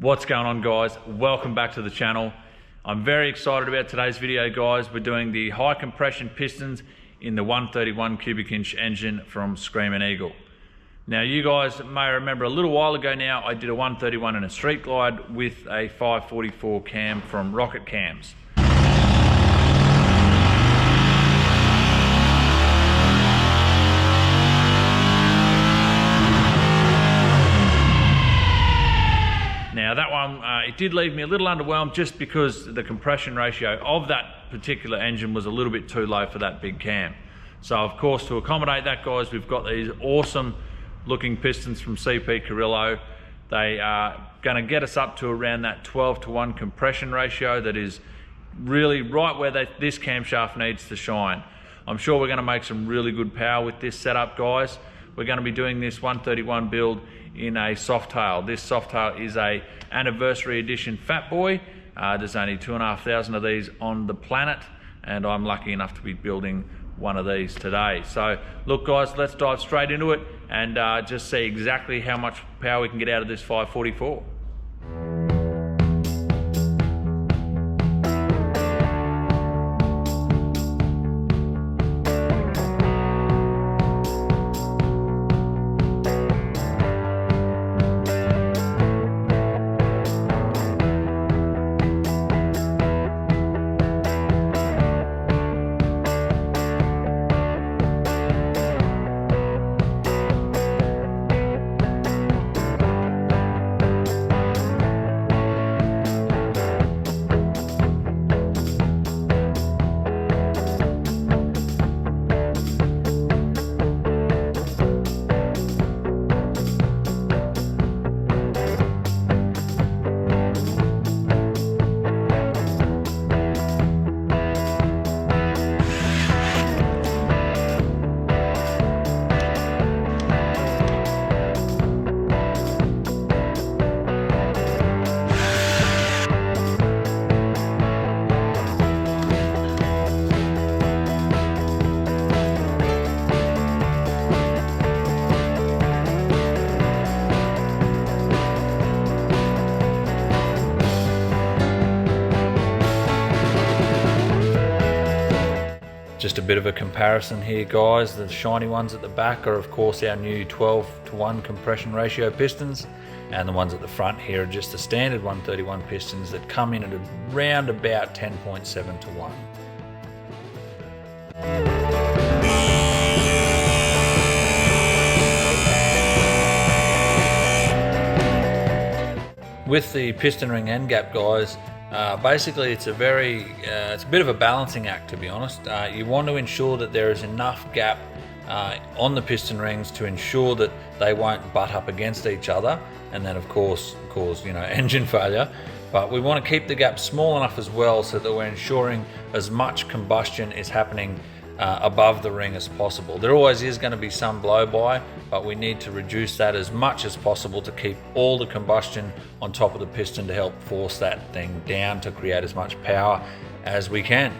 What's going on, guys? Welcome back to the channel. I'm very excited about today's video, guys. We're doing the high compression pistons in the 131 cubic inch engine from Screaming Eagle. Now, you guys may remember a little while ago now, I did a 131 in a street glide with a 544 cam from Rocket Cams. Now that one, it did leave me a little underwhelmed just because the compression ratio of that particular engine was a little bit too low for that big cam. So of course, to accommodate that, guys, we've got these awesome looking pistons from CP Carrillo. They are going to get us up to around that 12:1 compression ratio that is really right where this camshaft needs to shine. I'm sure we're going to make some really good power with this setup, guys. We're going to be doing this 131 build in a softail. This softail is a Anniversary Edition FATBOY. There's only 2,500 of these on the planet, and I'm lucky enough to be building one of these today. So look, guys, let's dive straight into it and just see exactly how much power we can get out of this 544. Just a bit of a comparison here, guys. The shiny ones at the back are of course our new 12:1 compression ratio pistons, and the ones at the front here are just the standard 131 pistons that come in at around about 10.7:1. With the piston ring end gap, guys, basically it's a bit of a balancing act, to be honest. You want to ensure that there is enough gap on the piston rings to ensure that they won't butt up against each other and then of course cause engine failure. But we want to keep the gap small enough as well so that we're ensuring as much combustion is happening above the ring as possible. There always is going to be some blow by, but we need to reduce that as much as possible to keep all the combustion on top of the piston to help force that thing down to create as much power as we can.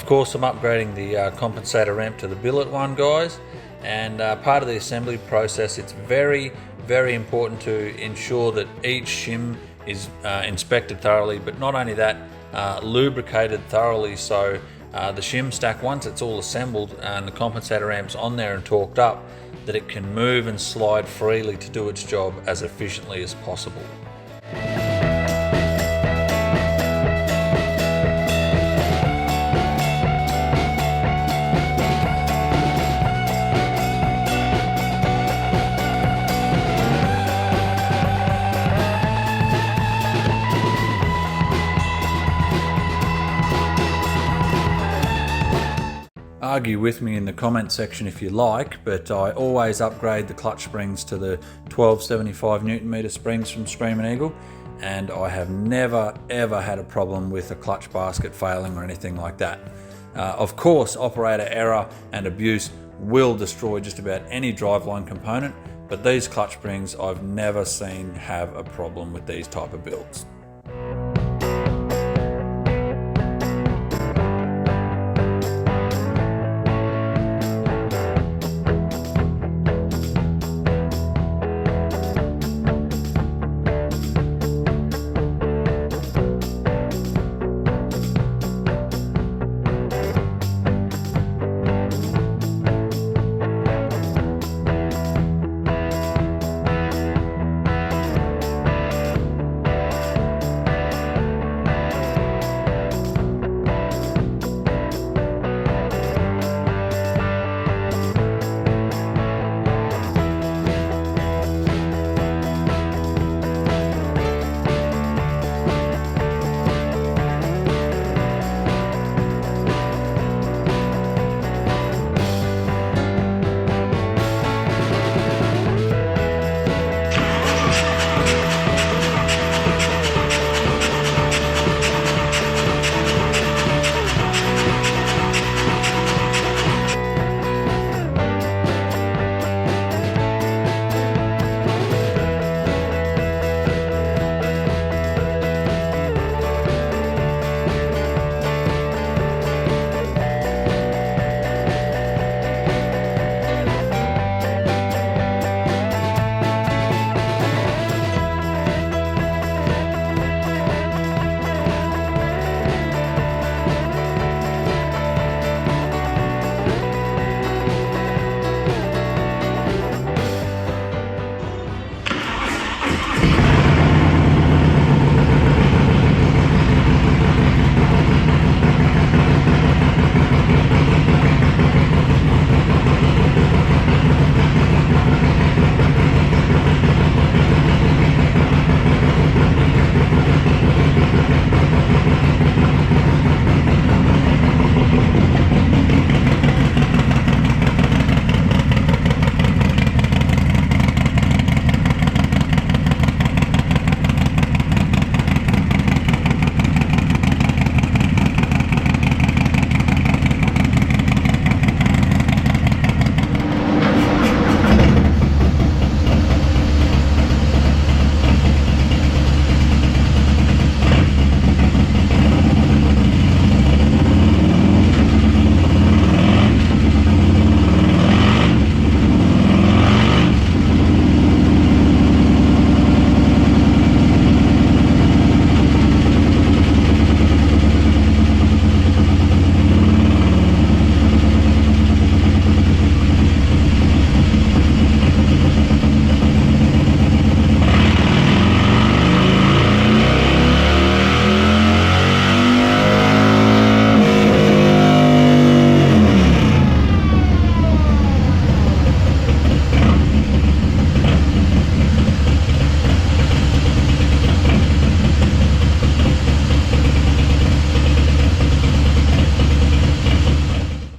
Of course, I'm upgrading the compensator ramp to the billet one, guys, and part of the assembly process, it's very important to ensure that each shim is inspected thoroughly, but not only that, lubricated thoroughly, so the shim stack, once it's all assembled and the compensator ramp's on there and torqued up, that it can move and slide freely to do its job as efficiently as possible. Argue with me in the comment section if you like, but I always upgrade the clutch springs to the 1275 Newton meter springs from Screaming Eagle, and I have never ever had a problem with a clutch basket failing or anything like that. Of course, operator error and abuse will destroy just about any driveline component, but these clutch springs I've never seen have a problem with these type of builds.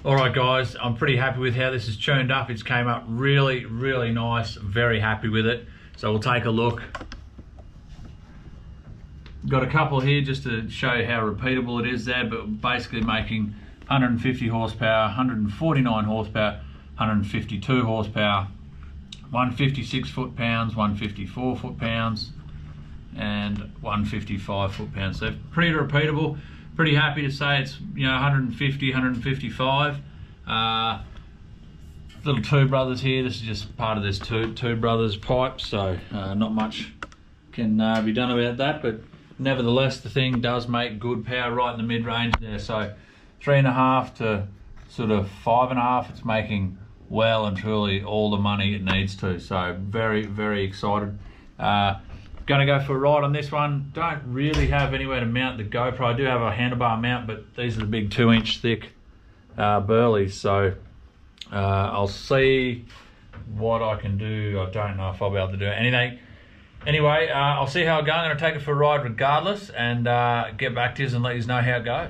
Alright guys, I'm pretty happy with how this is tuned up. It's came up really nice. Very happy with it. So we'll take a look. Got a couple here just to show you how repeatable it is there, but basically making 150 horsepower, 149 horsepower, 152 horsepower, 156 foot-pounds, 154 foot-pounds, and 155 foot-pounds. So pretty repeatable. pretty happy to say it's 150, 155. Little Two Brothers here. This is just part of this two brothers pipe, so not much can be done about that, but nevertheless the thing does make good power right in the mid-range there. So 3.5 to sort of 5.5, it's making well and truly all the money it needs to. So very, very excited. Gonna go for a ride on this one. Don't really have anywhere to mount the GoPro. I do have a handlebar mount, but these are the big 2-inch thick burleys, so I'll see what I can do. I don't know if I'll be able to do anything. Anyway, I'll see how it goes. I'm going to take it for a ride regardless, and get back to you and let you know how it goes.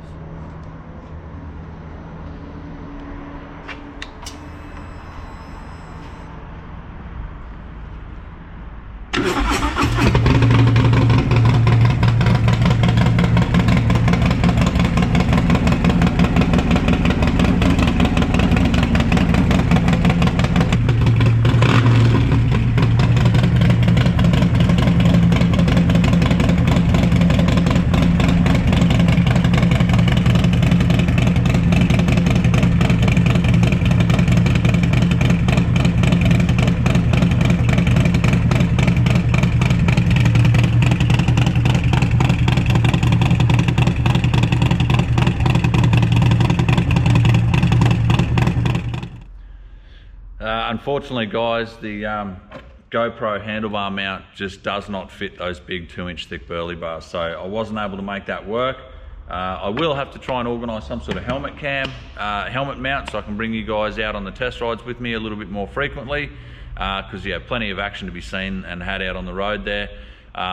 Unfortunately, guys, the GoPro handlebar mount just does not fit those big 2-inch thick burley bars, so I wasn't able to make that work. I will have to try and organise some sort of helmet mount, so I can bring you guys out on the test rides with me a little bit more frequently, because yeah, plenty of action to be seen and had out on the road there.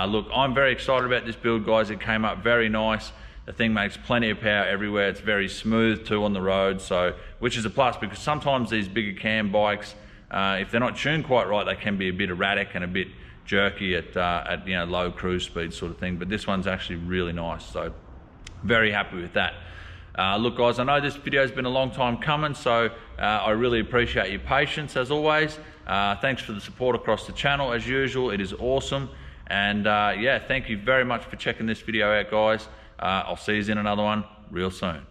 Look, I'm very excited about this build, guys. It came up very nice. The thing makes plenty of power everywhere. It's very smooth too on the road, so which is a plus, because sometimes these bigger cam bikes, if they're not tuned quite right, they can be a bit erratic and a bit jerky at low cruise speed sort of thing. But this one's actually really nice, so very happy with that. Look, guys, I know this video has been a long time coming, so I really appreciate your patience as always. Thanks for the support across the channel as usual. It is awesome, and yeah, thank you very much for checking this video out, guys. I'll see you in another one real soon.